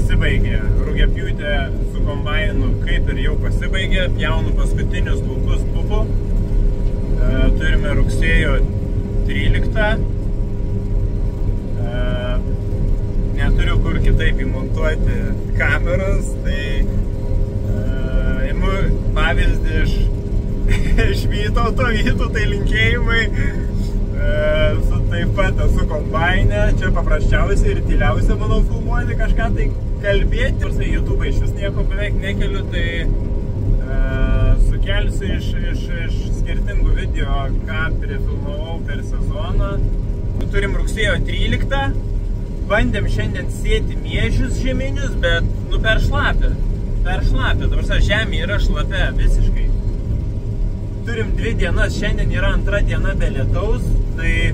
pasibaigė. Rugiapjūtė su kombainu kaip ir jau pasibaigė. Pjaunu paskutinius laukus pupų. Turime rugsėjo 13. Neturiu kur kitaip įmontuoti kameras, tai imu pavyzdį iš Vytauto, tai linkėjimai. Taip pat esu kombaine, čia paprasčiausiai ir tyliausia, manau, filmuoti kažką tai kalbėti. Nors YouTube iš vis nieko beveik nekeliu, tai sukelsiu iš skirtingų video, ką prifilmavau per sezoną. Turim rugsėjo 13. Bandėm šiandien sėti miežius žieminius, bet per šlapę. Dabar žemė yra šlapia visiškai. Turim 2 dienas, šiandien yra 2 diena be lietaus, tai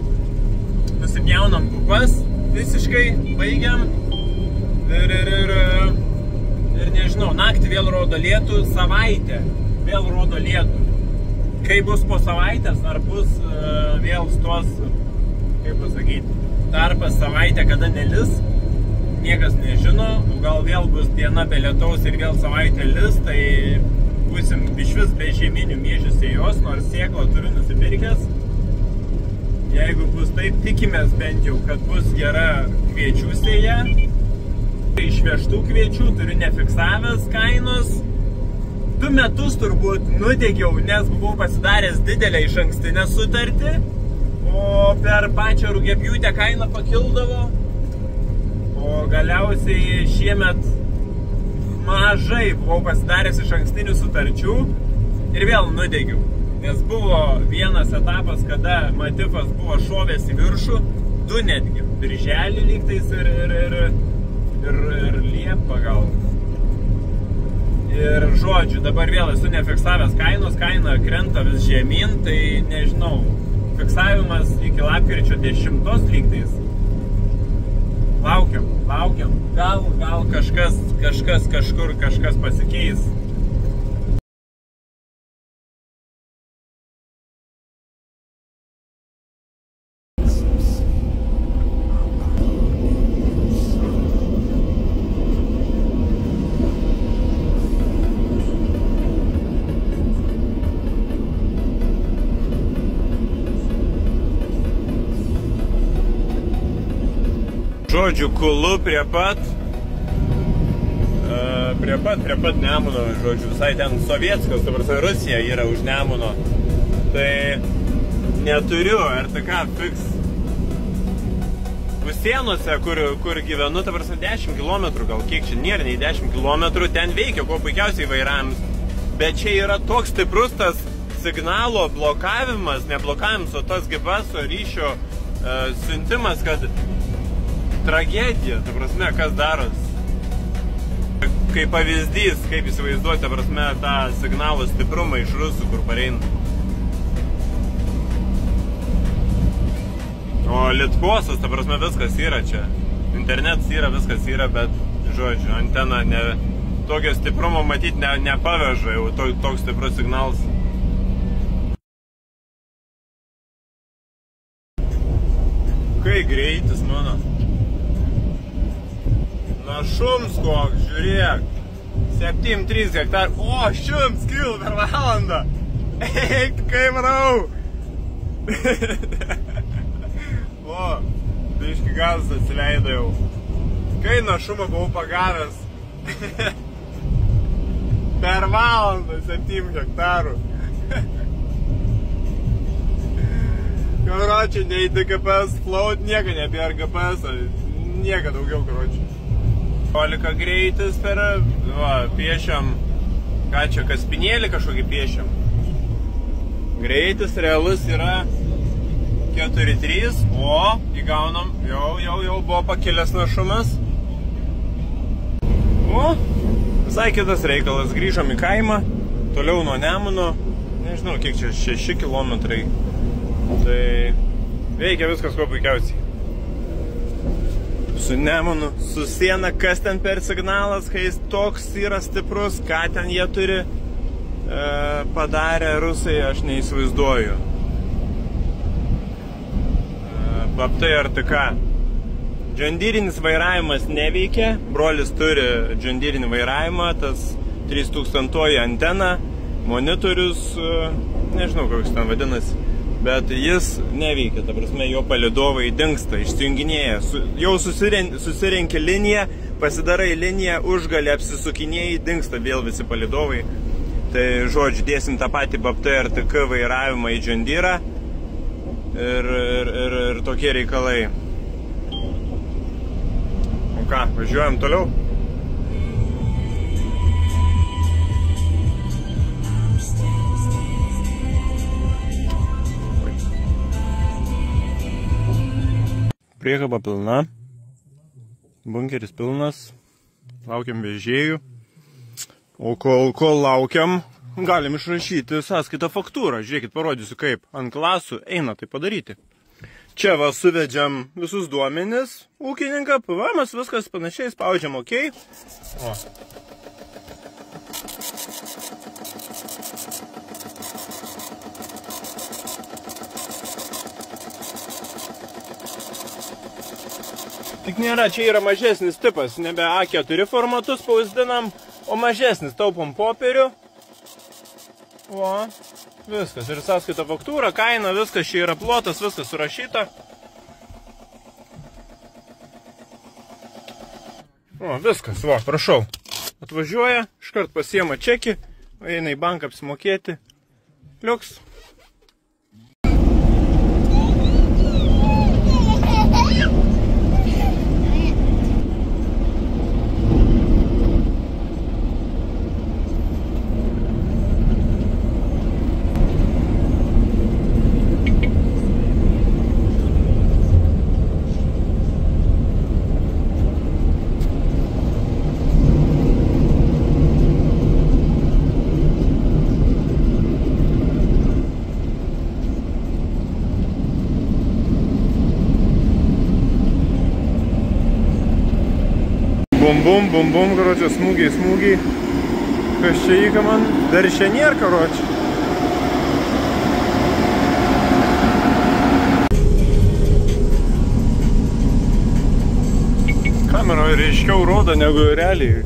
nusipjaunam pupas, visiškai baigiam ir nežinau, naktį vėl rodo lietų, savaitę vėl rodo lietų. Kai bus po savaitės, ar bus vėl stos, kaip pasakyti, tarpas savaitę, kada nelis, niekas nežino, gal vėl bus diena be lietaus ir vėl savaitė lis, tai būsim išvis be žieminių miežių sėjos, nors sėklą turiu nusipirkęs. Jeigu bus taip, tikimės bent jau, kad bus gera kviečių sėja. Išvežtų kviečių turiu nefiksavęs kainos. 2 metus turbūt nudegiau, nes buvau pasidaręs didelę išankstinę sutartį, o per pačią rugiapjūtę kaina pakildavo. O galiausiai šiemet mažai buvau pasidaręs išankstinių sutarčių ir vėl nudegiau. Nes buvo vienas etapas, kada Matifas buvo šovęs į viršų, 2 netgi, birželį lygtais ir liepą gal. Ir žodžiu, dabar vėl esu nefiksavęs kainos, kaina krenta vis žemyn, tai nežinau, fiksavimas iki lapkričio 10 lygtais. Laukiam. Gal kažkas kažkur pasikeis. Žodžiu, kulu prie pat Nemuno, žodžiu, visai ten Sovietskos, Rusija yra už Nemuno. Tai neturiu RTK fix. Usienose, kur gyvenu, 10 km, gal kiek čia nėra, nei 10 km, ten veikia, kuo puikiausiai vairams. Bet čia yra toks stiprus tas signalo blokavimas, ne blokavimas, o tas GPS ryšio siuntimas, kad tragedija, kas daros. Kaip pavyzdys, kaip įsivaizduoti, tą signalo stiprumą iš rusų, kur pareina. O Lietuvosas, viskas yra čia. Internetas yra, viskas yra, bet, žodžiu, antena tokio stiprumo matyti nepaveža, jau toks stiprus signalas. Kai greitis mano. Šums koks, žiūrėk, 7,3 hektarų, o, 100 km per valandą, eik, kaip manau, o, biški gazas atsileido jau, kai našumą buvau pagavęs, per valandą 7 hektarų, karočiai, nei GPS float, nieko nebėra GPS, nieko daugiau, karočiai. 12 greitis per, piešiam, ką čia, kaspinėlį kažkokį piešiam. Greitis realus yra 4,3, o įgaunam, jau buvo pakilęs našumas. O, visai kitas reikalas, grįžom į kaimą, toliau nuo Nemuno, nežinau, kiek čia, 6 kilometrai. Tai veikia viskas kuo puikiausiai. Su Nemunu, su siena, kas ten per signalas, kai jis toks yra stiprus, ką ten jie turi padarę rusai, aš neįsivaizduoju. Babtai RTK. džondyrinis vairavimas neveikia, brolis turi džondyrinį vairavimą, tas 3000 antena, monitorius, nežinau koks ten vadinasi, bet jis neveikia, ta prasme jo palydovai dingsta, išsijunginėja, jau susirenki liniją, pasidarai liniją, užgali apsisukinėjai, dingsta vėl visi palydovai. Tai žodžiu, dėsim tą patį BAPT RTK vairavimą į džondyrą ir tokie reikalai. O ką, važiuojam toliau? Priekaba pilna, bunkeris pilnas, laukiam vežėjų, o kol laukiam, galim išrašyti sąskaitą faktūrą. Žiūrėkit, parodysiu kaip. Ant klasų eina tai padaryti. Čia va suvedžiam visus duomenis, ūkininką, PVM-as, viskas panašiai, spaudžiam OK. O. Tik nėra, čia yra mažesnis tipas, nebe A4 formatus spausdinam, o mažesnis, taupom popierių. O, viskas, ir sąskaita faktūra, kaina, viskas, čia yra plotas, viskas surašyta. O, viskas, va, prašau. Atvažiuoja, iškart pasiema čekį, eina į banką apsimokėti. Liuks. Bum, karočią, smūgiai. Kas čia įka man? Dar čia nėra, karočią. Kamera reiškiau rodo negu realiai.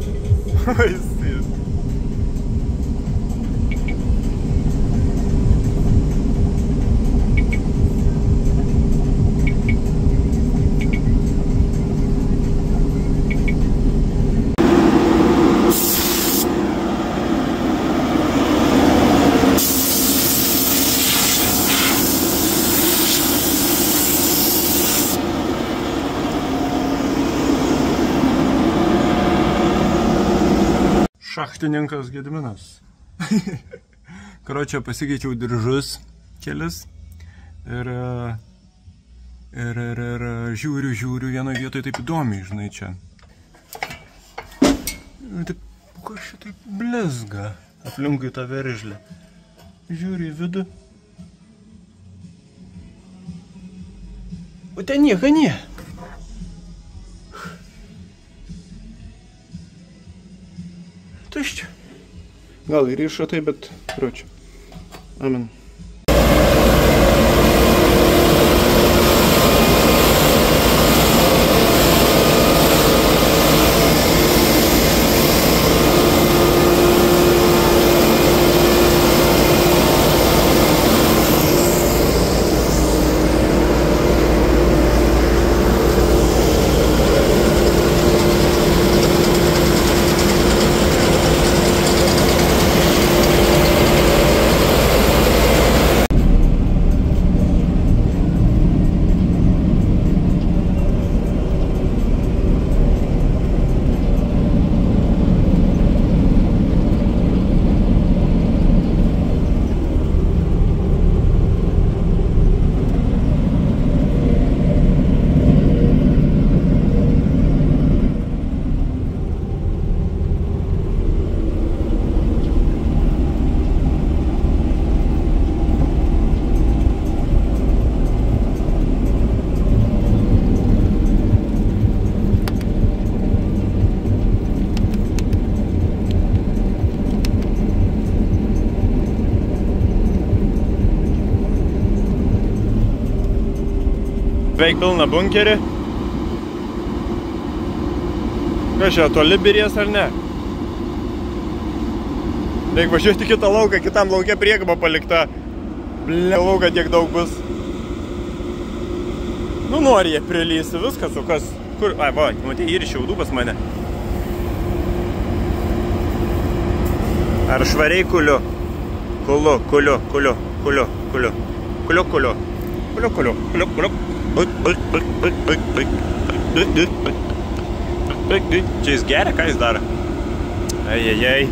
Šachtininkas Gediminas. Karočią, pasikeičiau diržus kelis ir žiūriu vienoje vietoje taip įdomiai, žinai, čia. Taip, kas čia taip blizga aplinkui tą veržlę. Žiūriu į vidų. O ten nieko nie. Tuščia. Gal ir išratai, bet karočią. Amen. Beveik pilną bunkerį. Ką čia, toli birės ar ne? Reikia važiuoti kitą lauką, kitam lauke priekaba palikta. Ble, lauka tiek daug bus. Nu, nori jie prilysi viskas, o kas? Kur? Ai, va, matė, ir šiaudų pas mane. Ar švariai kuliu? Kuliu. Čia jis geria, ką jis daro? Ai.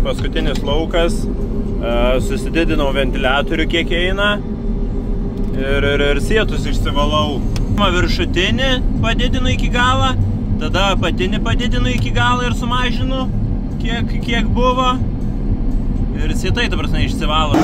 Paskutinis laukas, susididinau ventiliatorių kiek eina ir sietus išsivalau. Viršutinį padidinu iki galą, tada apatinį padidinu iki galą ir sumažinu kiek buvo ir sietai, ta prasme, išsivalo.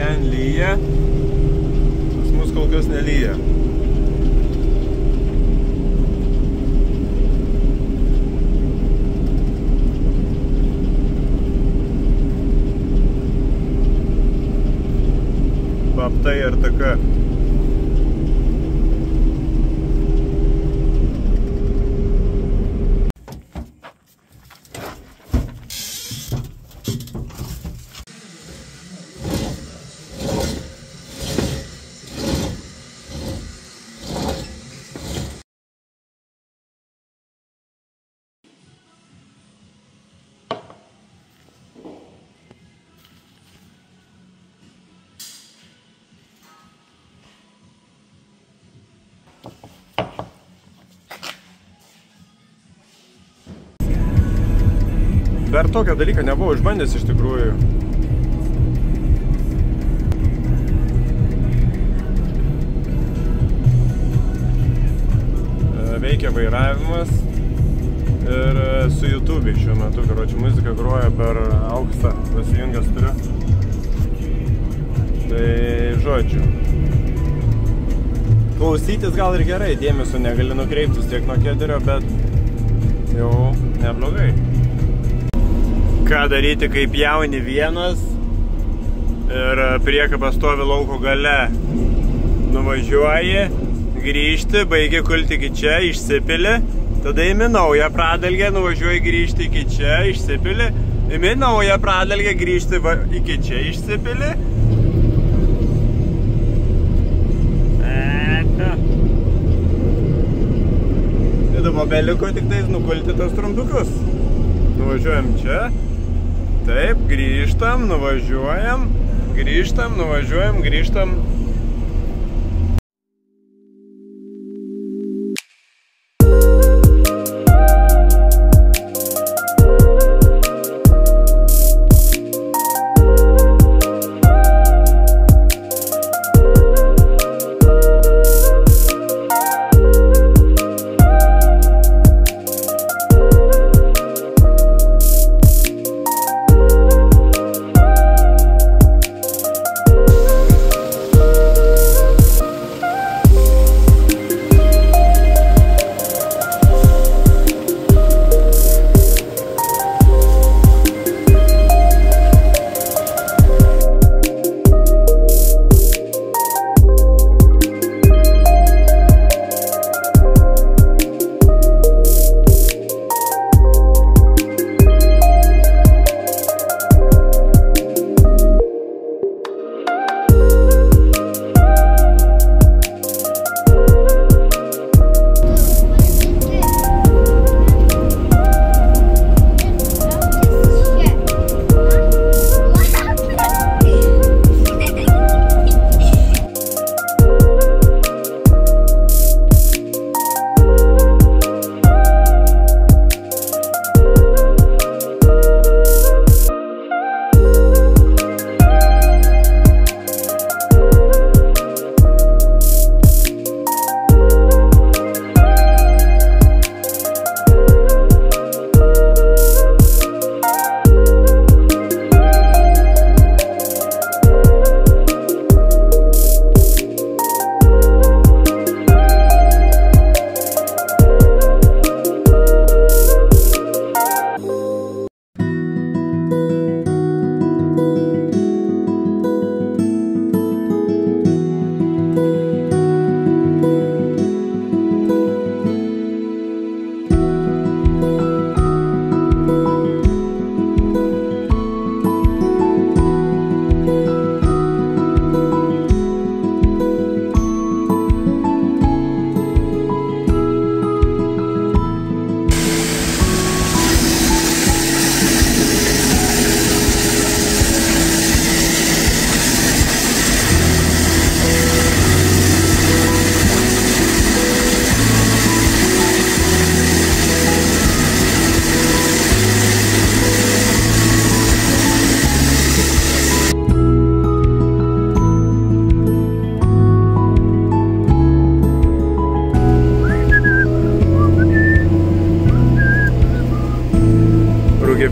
Ten lyja, pas mus kol kas nelyja. Paptai ar taka. Dar tokio dalyką nebuvau išbandęs iš tikrųjų. Veikia vairavimas ir su YouTube šiuo metu, karoči, muzika groja per auksą, pasijungęs turiu. Tai žodžiu. Klausytis gal ir gerai, dėmesio negali nukreiptis tiek nuo kederio, bet jau neblogai. Ką daryti, kaip jauni vienas ir priekaba stovi lauko gale. Nuvažiuoji, grįžti, baigi kulti iki čia, išsipili, tada imi naują pradalgę, nuvažiuoji grįžti iki čia, išsipili, imi naują pradalgę, grįžti iki čia, išsipili. Ir dabar beliko tik tais nukulti tos trumpiukus. Nuvažiuojam čia. Taip, grįžtam, nuvažiuojam, grįžtam.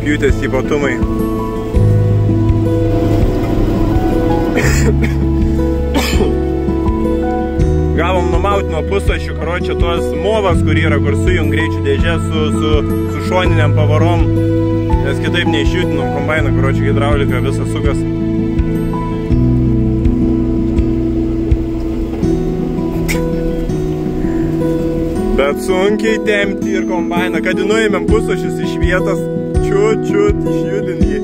Pjūtės ypatumai. Gavom numauti nuo pusašių, karočią, tuos movas, kur yra, kur sujung greičių dėžė su šoniniam pavarom, nes kitaip neišjutinom kombainą, karočią, hidraulika, visas sukas. Bet sunkiai tempti ir kombainą, kad nuėmėm pusašius iš vietos, čiut išjudinį.